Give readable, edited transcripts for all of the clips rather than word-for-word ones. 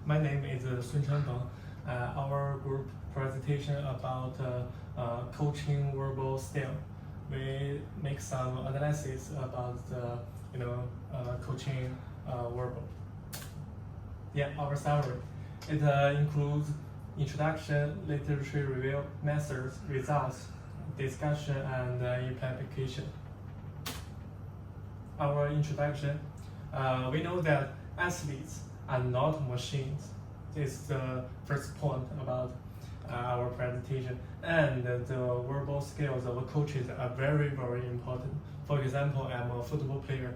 My name is Sun Changpeng. Our group presentation about coaching verbal style. We make some analysis about the coaching verbal. Yeah, our summary. It includes introduction, literature review, methods, results, discussion, and implication. Our introduction. We know that athletes are not machines. This is the first point about our presentation. And the verbal skills of coaches are very, very important. For example, I'm a football player.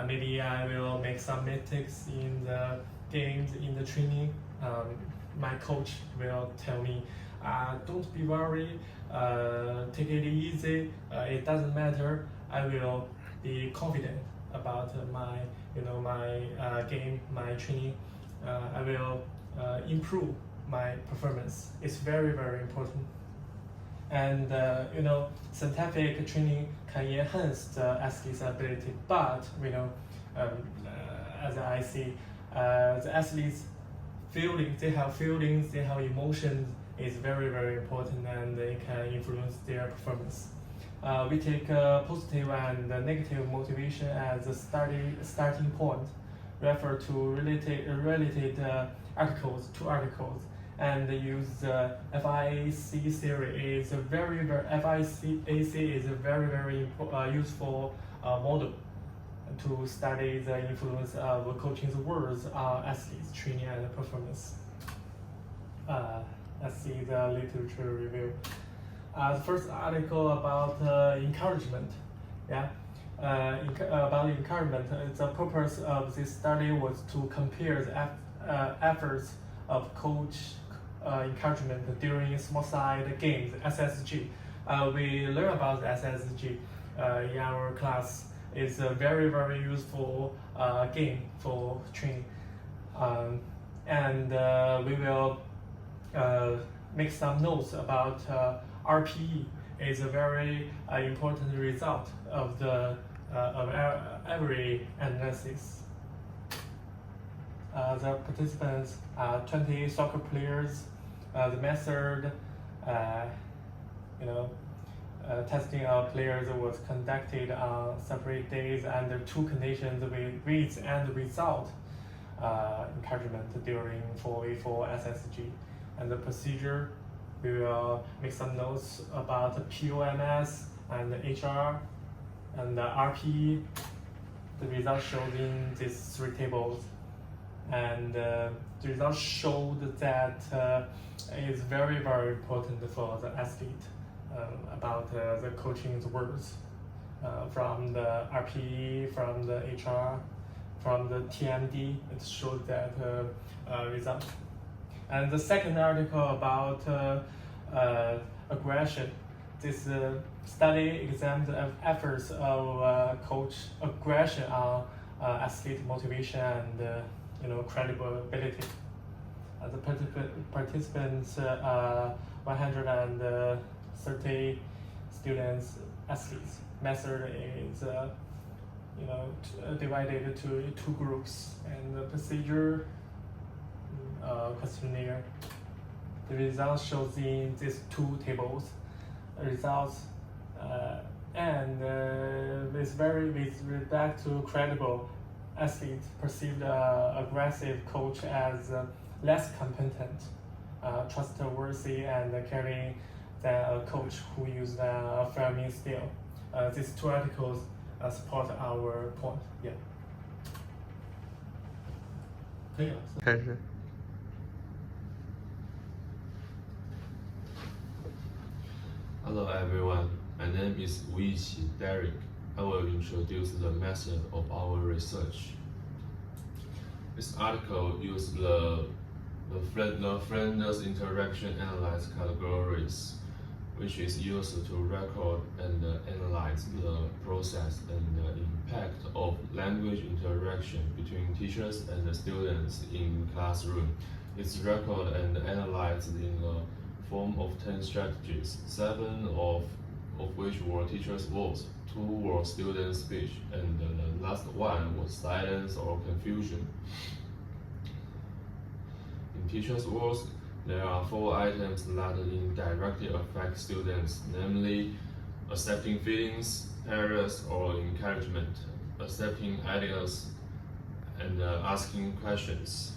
Maybe I will make some mistakes in the games, in the training. My coach will tell me, don't be worried, take it easy, it doesn't matter. I will be confident about my game, my training. I will improve my performance. It's very, very important. And scientific training can enhance the athlete's ability, but as I see, the athletes they have feelings, they have emotions is very, very important, and they can influence their performance. We take positive and negative motivation as a starting point, refer to related articles to articles, and use the FIAC theory is a very useful model to study the influence of coaching's words on athletes' training and performance. Let's see the literature review. The first article about encouragement. About encouragement. The purpose of this study was to compare the efforts of coach encouragement during small-side games, SSG. We learn about the SSG in our class. It's a very, very useful game for training. And we will make some notes about RPE. Is a very important result of the of every analysis. The participants are 20 soccer players. The method, testing of players was conducted on separate days under two conditions: with reads and without encouragement during 4v4 SSG. And the procedure, we will make some notes about the POMS and the HR and the RPE. The results showed in these three tables, and the results showed that it is very, very important for the athlete about the coaching's words from the RPE, from the HR, from the TMD. It showed that result. And the second article about aggression. This study examined the efforts of coach aggression on athlete motivation and credibility. The participants, 130 students, athletes. Method is divided into two groups, and the procedure questionnaire. The results shows in these two tables. Results and with respect to credible athletes perceived aggressive coach as less competent, trustworthy, and caring than a coach who used a affirming style. These two articles support our point. Yeah. 可以了。开始。Hello everyone, my name is Wuyiqi Derek. I will introduce the method of our research. This article uses the friendness interaction analyze categories, which is used to record and analyze the process and the impact of language interaction between teachers and the students in classroom. It's recorded and analyzed in the form of 10 strategies, 7 of which were teachers' voice, 2 were student speech, and the last one was silence or confusion. teachers' words, there are 4 items that indirectly affect students, namely accepting feelings, errors, or encouragement, accepting ideas, and asking questions.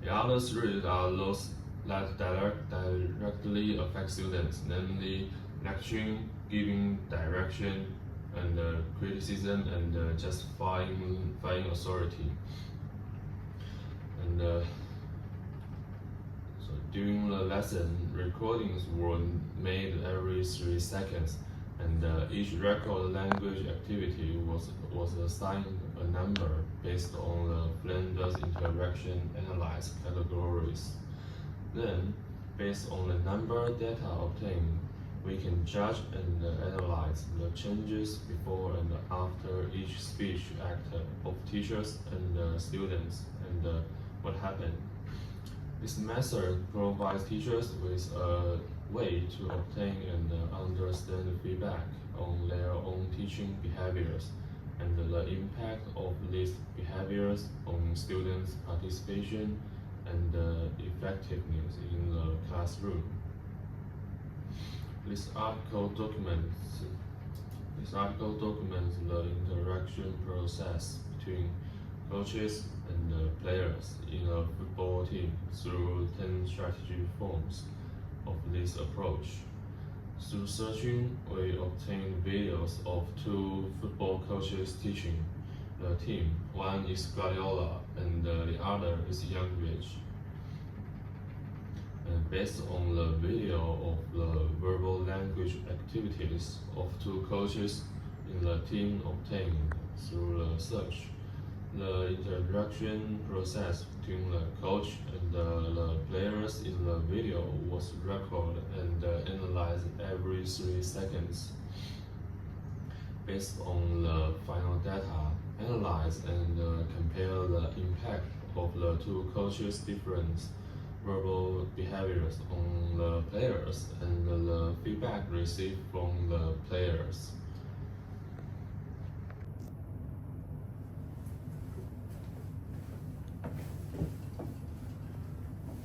The other 3 are those that directly affect students, namely lecturing, giving direction, and criticism, and justifying authority. And so during the lesson, recordings were made every 3 seconds, and each record language activity was assigned a number based on the Flanders interaction analyzed categories. Then, based on the number data obtained, we can judge and analyze the changes before and after each speech act of teachers and students, and what happened. This method provides teachers with a way to obtain and understand feedback on their own teaching behaviors and the impact of these behaviors on students' participation and effectiveness in the classroom. This article documents the interaction process between coaches and players in a football team through 10 strategy forms of this approach. Through searching, we obtained videos of 2 football coaches teaching the team. One is Guardiola and the other is Youngridge. And based on the video of the verbal language activities of 2 coaches in the team obtained through the search, the interaction process between the coach and the players in the video was recorded and analyzed every 3 seconds. Based on the final data, analyze and compare the impact of the 2 coaches' different verbal behaviors on the players and the feedback received from the players.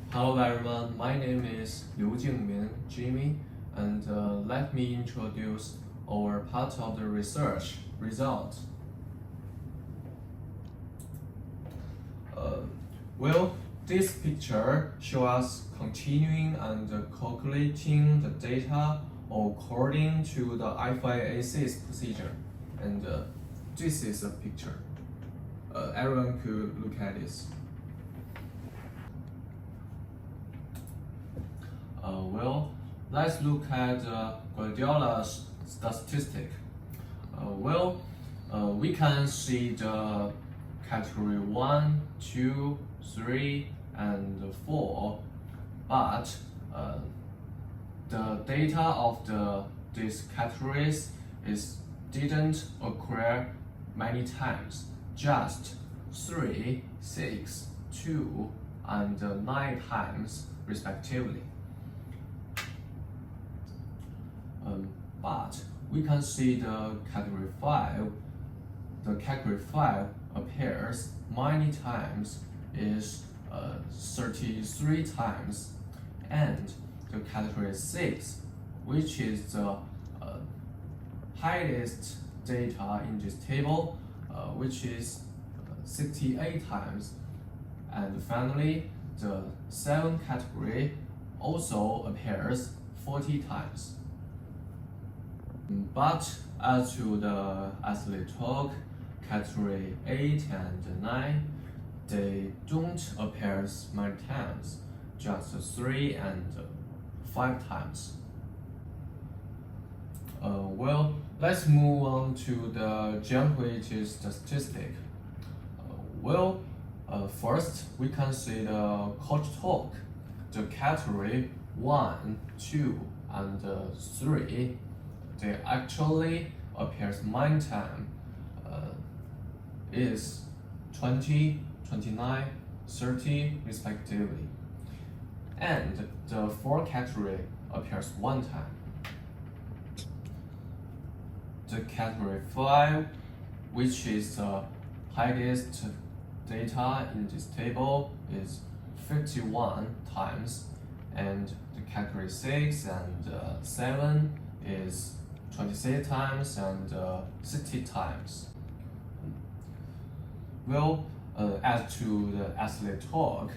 Hello everyone, my name is Liu Jingmin Jimmy, and let me introduce our part of the research result. Well, this picture shows us continuing and calculating the data according to the FIA6 procedure, and this is a picture. Everyone could look at this. Well, let's look at Guardiola's statistic. We can see the category 1, 2, 3, and 4, but the data of these categories didn't occur many times, just 3, 6, 2, and 9 times respectively. But we can see the category 5. The category 5 appears many times, is 33 times, and the category 6, which is the highest data in this table, which is 68 times, and finally the 7th category also appears 40 times. But as to the athlete talk, category 8 and 9, they don't appear many times, just 3 and 5 times. Well, let's move on to the Youngridge statistic. First we can see the coach talk. The category 1, 2, and 3, they actually appears many times, is 20, 29, 30 respectively. And the 4th category appears 1 time. The category 5, which is the highest data in this table, is 51 times, and the category 6 and 7 is 26 times and 60 times. Well, as to the athlete talk,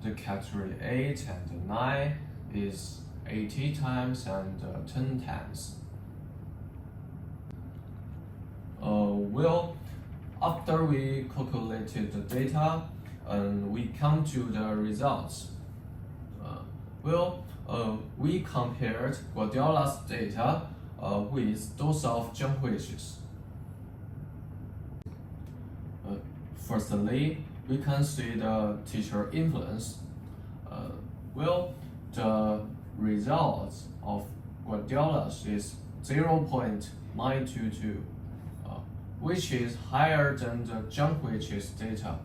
the category 8 and 9 is 80 times and 10 times. Well, after we calculated the data, we come to the results. We compared Guardiola's data with those of Zheng Huiqi's. Firstly, we can see the teacher influence. The results of Guardiola's is 0.922, which is higher than the Zheng Huiqi's data,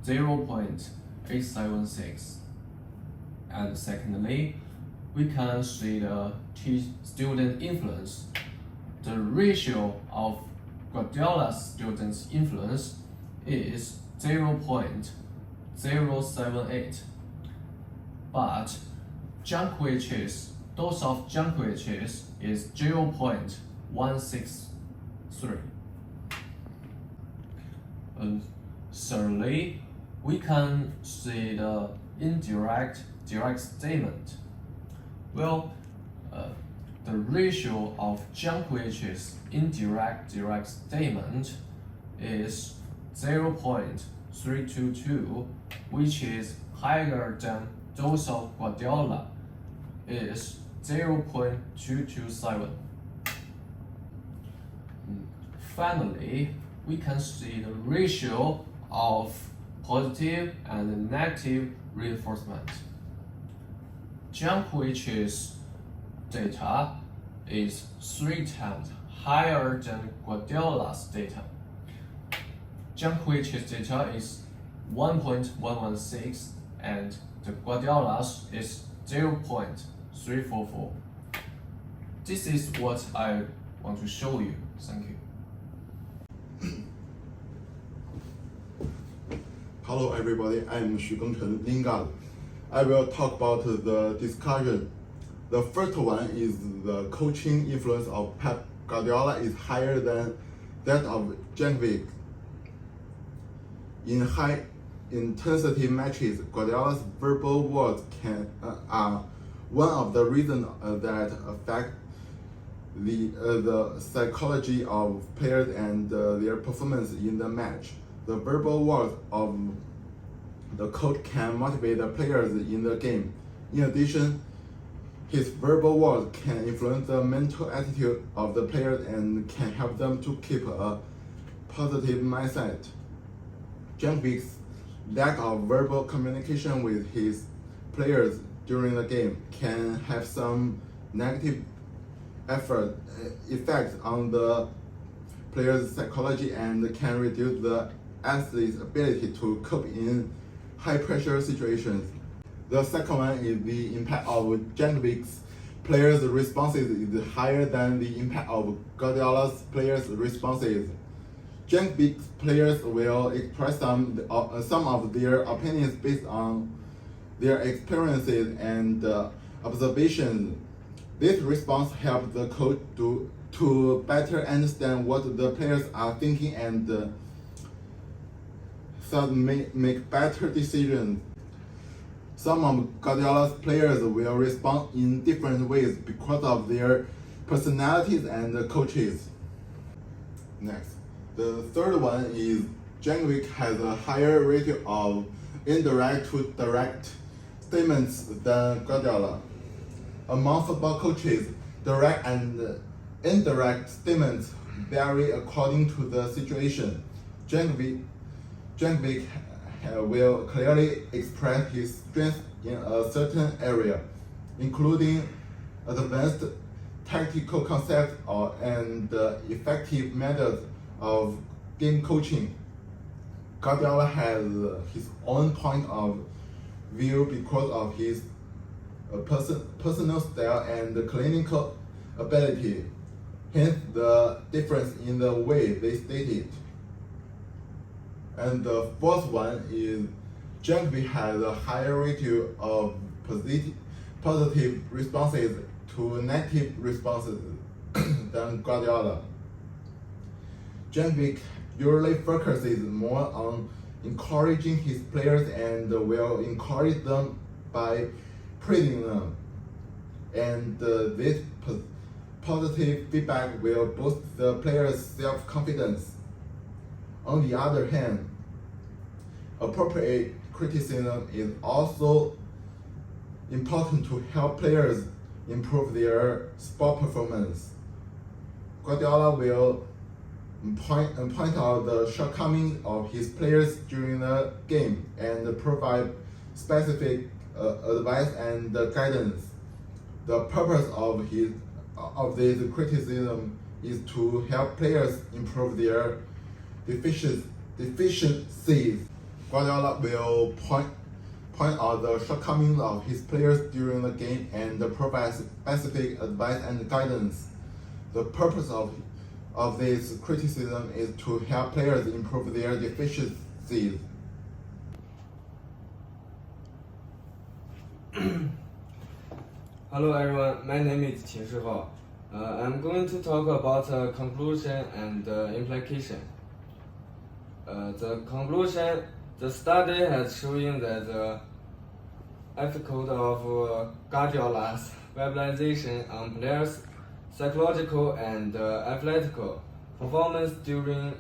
0.876. And secondly, we can see the student influence. The ratio of Guardiola's students' influence is 0.078, but those of Zheng Huiqi's is 0.163. And thirdly, we can see the direct statement. The ratio of Zheng Huiqi's direct statement is 0.322, which is higher than those of Guardiola, is 0.227. Finally, we can see the ratio of positive and negative reinforcement. Zheng Huiqi's data is 3 times higher than Guardiola's data. Zheng Huiqi's data is 1.116 and the Guardiola's is 0.344. This is what I want to show you. Thank you. Hello everybody, I'm Xu Gengchen Lingard. I will talk about the discussion. The first one is the coaching influence of Pep Guardiola is higher than that of Zheng Huiqi. In high intensity matches, Guardiola's verbal words are one of the reasons that affect the psychology of players and their performance in the match. The verbal words of the coach can motivate the players in the game. In addition, his verbal words can influence the mental attitude of the players and can help them to keep a positive mindset. Zheng Huiqi's lack of verbal communication with his players during the game can have some negative effects on the player's psychology and can reduce the athlete's ability to cope in high-pressure situations. The second one is the impact of Zheng Huiqi's players' responses is higher than the impact of Guardiola's players' responses. Zheng Huiqi's players will express some of their opinions based on their experiences and observations. This response helps the coach to better understand what the players are thinking and thus make better decisions. Some of Guardiola's players will respond in different ways because of their personalities and coaches. Next, the third one is Zheng Huiqi has a higher ratio of indirect to direct statements than Guardiola. Among football coaches, direct and indirect statements vary according to the situation. Zheng Huiqi will clearly express his strength in a certain area, including advanced tactical concepts and effective methods of game coaching. Guardiola has his own point of view because of his personal style and clinical ability, hence the difference in the way they state it. And the fourth one is Jankovic has a higher ratio of positive responses to negative responses than Guardiola. Jankovic usually focuses more on encouraging his players and will encourage them by praising them. And this positive feedback will boost the players' self-confidence. On the other hand, appropriate criticism is also important to help players improve their sport performance. Guardiola will point out the shortcomings of his players during the game and provide specific advice and guidance. The purpose of this criticism is to help players improve their deficiencies. Guardiola will point out the shortcomings of his players during the game and provide specific advice and guidance. The purpose of this criticism is to help players improve their deficiencies. Hello everyone, my name is Qin Shihao. I'm going to talk about conclusion and implication. The conclusion, the study has shown that the effect of Guardiola's mobilization on players' psychological and athletical performance during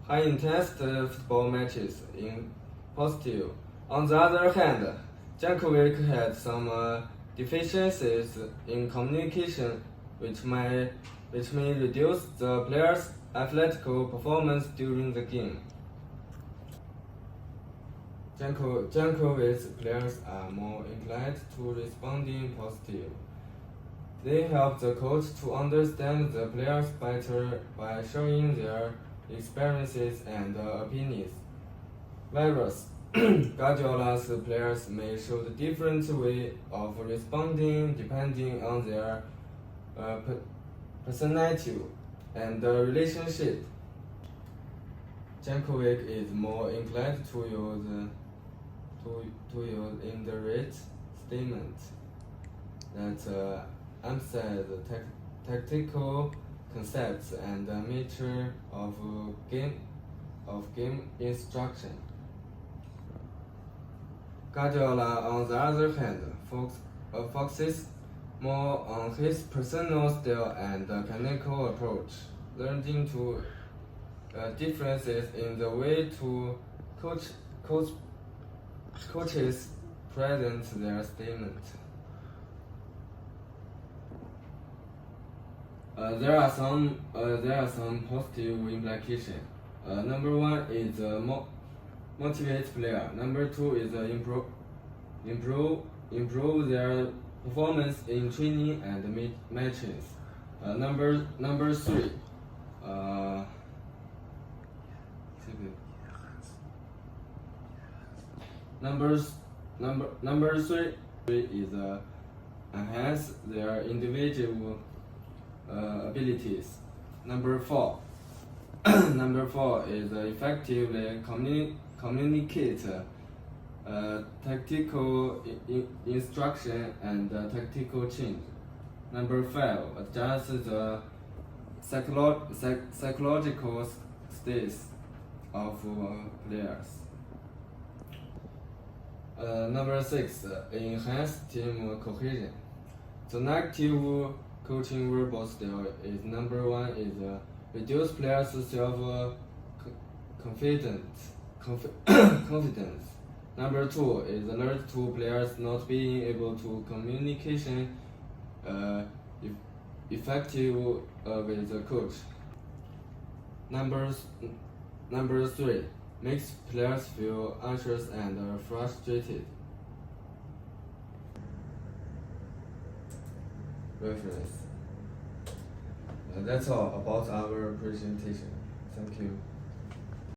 high-intensity football matches in positive. On the other hand, Jankovic had some deficiencies in communication, which may reduce the players' athletical performance during the game. Jankovic's players are more inclined to responding positive. They help the coach to understand the players better by showing their experiences and opinions. Whereas Guardiola's players may show the different way of responding depending on their personality and relationship. Jankovic is more inclined to use indirect statement that emphasize tactical concepts and nature of game instruction. Guardiola, on the other hand, focuses more on his personal style and technical approach, leading to differences in the way to coaches present their statement. There are some positive implications. Number one is motivate player. Number two is improve their performance in training and matches. Number three. Number three is enhance their individual abilities. Number four is effectively communicate tactical instruction and tactical change. Number five, adjust the psychological states of players. Number six, enhance team cohesion. The negative coaching verbal style is number one is reduce players' confidence. Number two is alert to players not being able to communication effective with the coach. Number three, makes players feel anxious and frustrated. Reference. That's all about our presentation. Thank you.